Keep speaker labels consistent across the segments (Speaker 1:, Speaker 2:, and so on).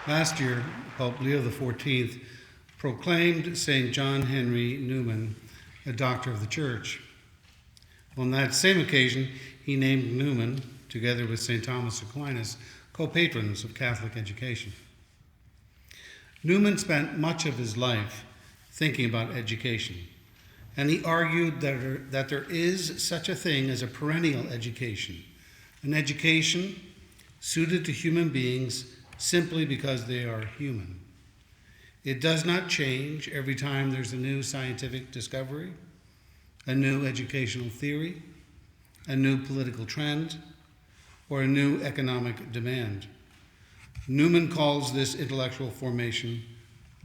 Speaker 1: Last year, Pope Leo XIV proclaimed St. John Henry Newman a doctor of the Church. On that same occasion, he named Newman, together with St. Thomas Aquinas, co-patrons of Catholic education. Newman spent much of his life thinking about education, and he argued that there is such a thing as a perennial education, an education suited to human beings simply because they are human. It does not change every time there's a new scientific discovery, a new educational theory, a new political trend, or a new economic demand. Newman calls this intellectual formation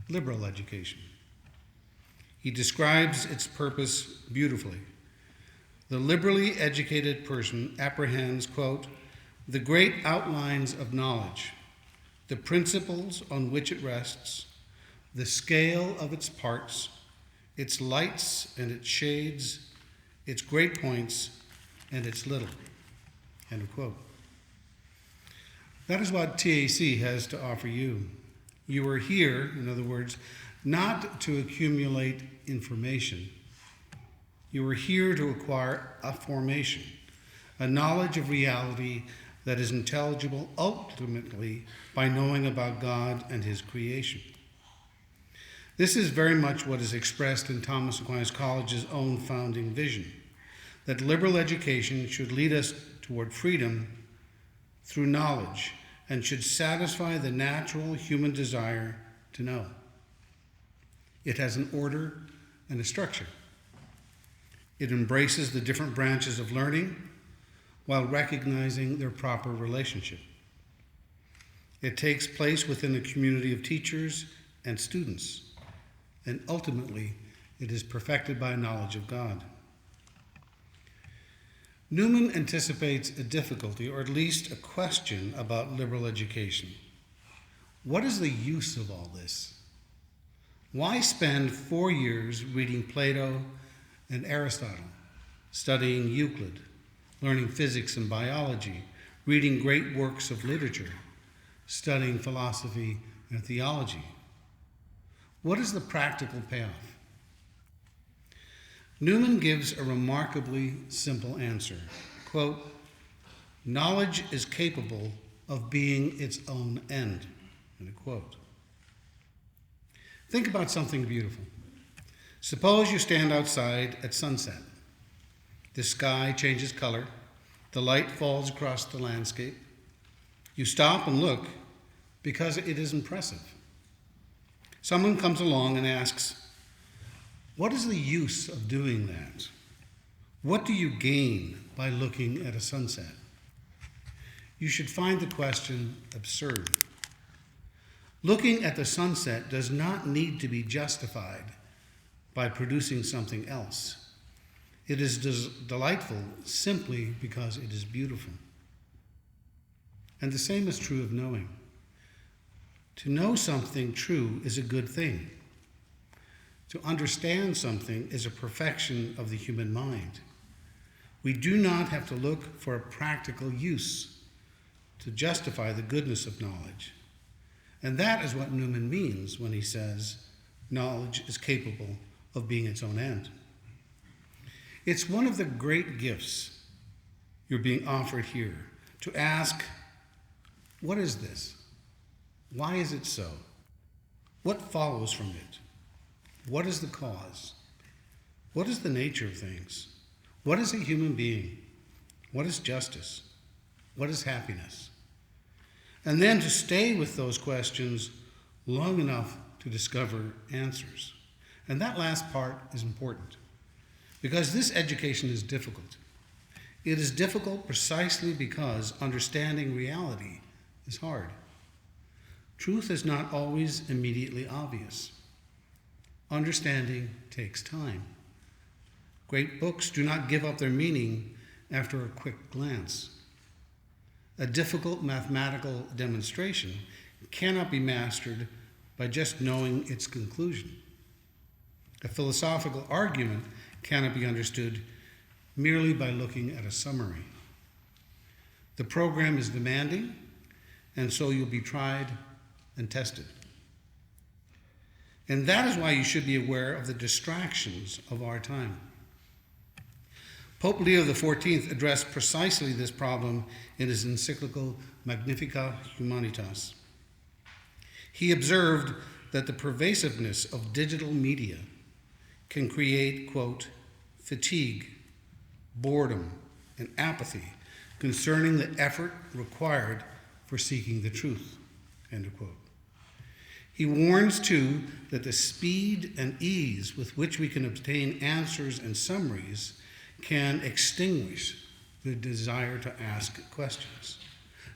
Speaker 1: liberal education. He describes its purpose beautifully. The liberally educated person apprehends, quote, the great outlines of knowledge, the principles on which it rests, the scale of its parts, its lights and its shades, its great points and its little, end of quote. That is what TAC has to offer you. You are here, in other words, not to accumulate information. You are here to acquire a formation, a knowledge of reality that is intelligible ultimately by knowing about God and his creation. This is very much what is expressed in Thomas Aquinas College's own founding vision, that liberal education should lead us toward freedom through knowledge and should satisfy the natural human desire to know. It has an order and a structure. It embraces the different branches of learning while recognizing their proper relationship. It takes place within a community of teachers and students, and ultimately it is perfected by knowledge of God. Newman anticipates a difficulty, or at least a question, about liberal education. What is the use of all this? Why spend 4 years reading Plato and Aristotle, studying Euclid, learning physics and biology, reading great works of literature, studying philosophy and theology? What is the practical payoff? Newman gives a remarkably simple answer. Quote, knowledge is capable of being its own end, end quote. Think about something beautiful. Suppose you stand outside at sunset. The sky changes color. The light falls across the landscape. You stop and look because it is impressive. Someone comes along and asks, what is the use of doing that? What do you gain by looking at a sunset? You should find the question absurd. Looking at the sunset does not need to be justified by producing something else. It is delightful simply because it is beautiful. And the same is true of knowing. To know something true is a good thing. To understand something is a perfection of the human mind. We do not have to look for a practical use to justify the goodness of knowledge. And that is what Newman means when he says knowledge is capable of being its own end. It's one of the great gifts you're being offered here, to ask, what is this? Why is it so? What follows from it? What is the cause? What is the nature of things? What is a human being? What is justice? What is happiness? And then to stay with those questions long enough to discover answers. And that last part is important, because this education is difficult. It is difficult precisely because understanding reality is hard. Truth is not always immediately obvious. Understanding takes time. Great books do not give up their meaning after a quick glance. A difficult mathematical demonstration cannot be mastered by just knowing its conclusion. A philosophical argument cannot be understood merely by looking at a summary. The program is demanding, and so you'll be tried and tested. And that is why you should be aware of the distractions of our time. Pope Leo XIV addressed precisely this problem in his encyclical Magnificat Humanitas. He observed that the pervasiveness of digital media can create, quote, fatigue, boredom, and apathy concerning the effort required for seeking the truth, end of quote. He warns, too, that the speed and ease with which we can obtain answers and summaries can extinguish the desire to ask questions.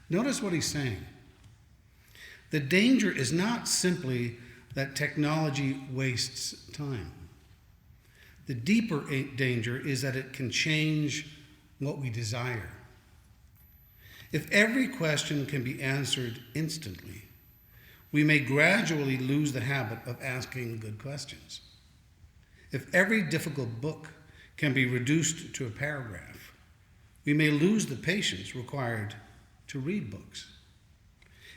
Speaker 1: Notice what he's saying. The danger is not simply that technology wastes time. The deeper danger is that it can change what we desire. If every question can be answered instantly, we may gradually lose the habit of asking good questions. If every difficult book can be reduced to a paragraph, we may lose the patience required to read books.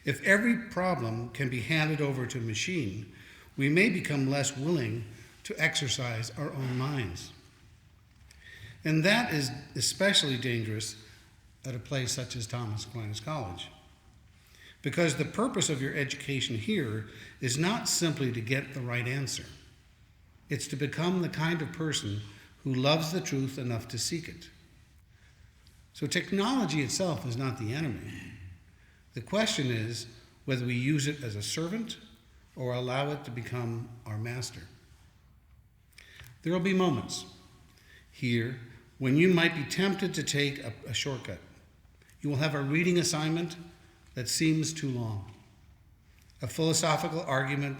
Speaker 1: If every problem can be handed over to a machine, we may become less willing to exercise our own minds. And that is especially dangerous at a place such as Thomas Aquinas College, because the purpose of your education here is not simply to get the right answer. It's to become the kind of person who loves the truth enough to seek it. So technology itself is not the enemy. The question is whether we use it as a servant or allow it to become our master. There will be moments here when you might be tempted to take a shortcut. You will have a reading assignment that seems too long, a philosophical argument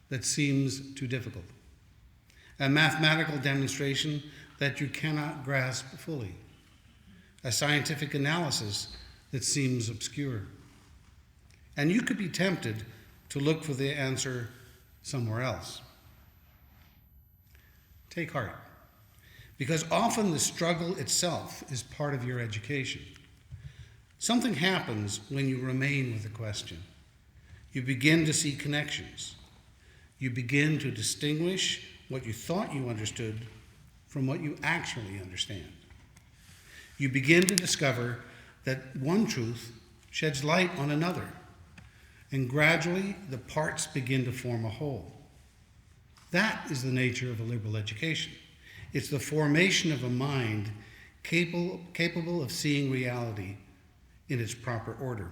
Speaker 1: that seems too difficult, a mathematical demonstration that you cannot grasp fully, a scientific analysis that seems obscure. And you could be tempted to look for the answer somewhere else. Take heart, because often the struggle itself is part of your education. Something happens when you remain with a question. You begin to see connections. You begin to distinguish what you thought you understood from what you actually understand. You begin to discover that one truth sheds light on another, and gradually the parts begin to form a whole. That is the nature of a liberal education. It's the formation of a mind capable of seeing reality in its proper order.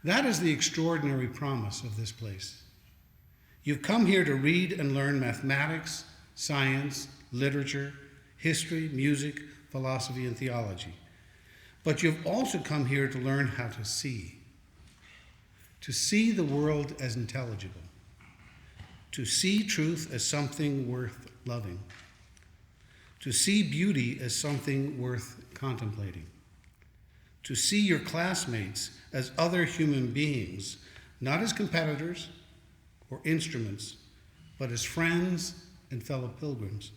Speaker 1: That is the extraordinary promise of this place. You've come here to read and learn mathematics, science, literature, history, music, philosophy, and theology. But you've also come here to learn how to see the world as intelligible, to see truth as something worth loving, to see beauty as something worth contemplating, to see your classmates as other human beings, not as competitors or instruments, but as friends and fellow pilgrims.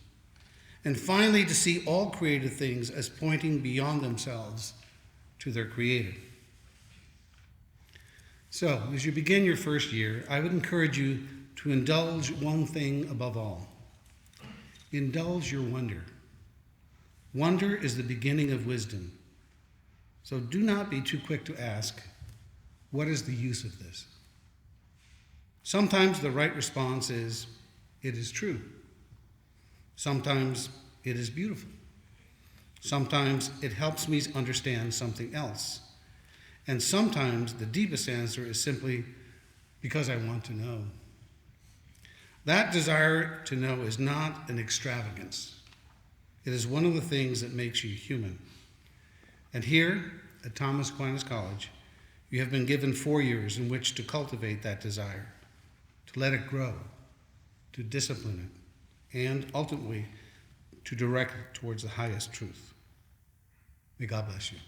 Speaker 1: And finally, to see all created things as pointing beyond themselves to their Creator. So, as you begin your first year, I would encourage you to indulge one thing above all. Indulge your wonder. Wonder is the beginning of wisdom. So do not be too quick to ask, what is the use of this? Sometimes the right response is, it is true. Sometimes it is beautiful. Sometimes it helps me understand something else. And sometimes the deepest answer is simply because I want to know. That desire to know is not an extravagance. It is one of the things that makes you human. And here at Thomas Aquinas College, you have been given 4 years in which to cultivate that desire, to let it grow, to discipline it, and ultimately to direct it towards the highest truth. May God bless you.